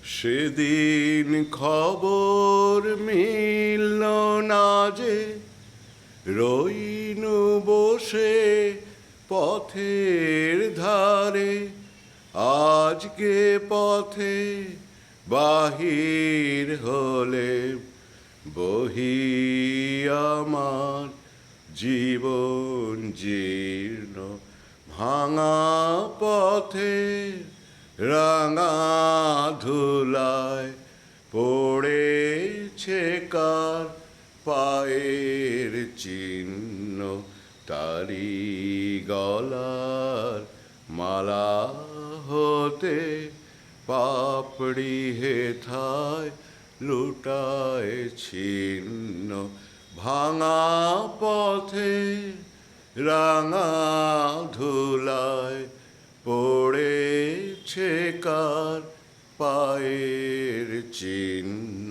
সেদিন খবর মিলল না যে, রইনু বসে পথের ধারে। আজকে পথে বাহির হলে বহি আমার জীবন জীর্ণ। ভাঙা পথে রাঙা ধুলায় পড়েছে কার পায়ের চিহ্ন। তারি গলার মালা হতে পাপড়ি হেথায় লুটায় ছিন্ন। ভাঙা পথে রাঙা ধুলায় পড়েছে কার পায়ের চিহ্ন।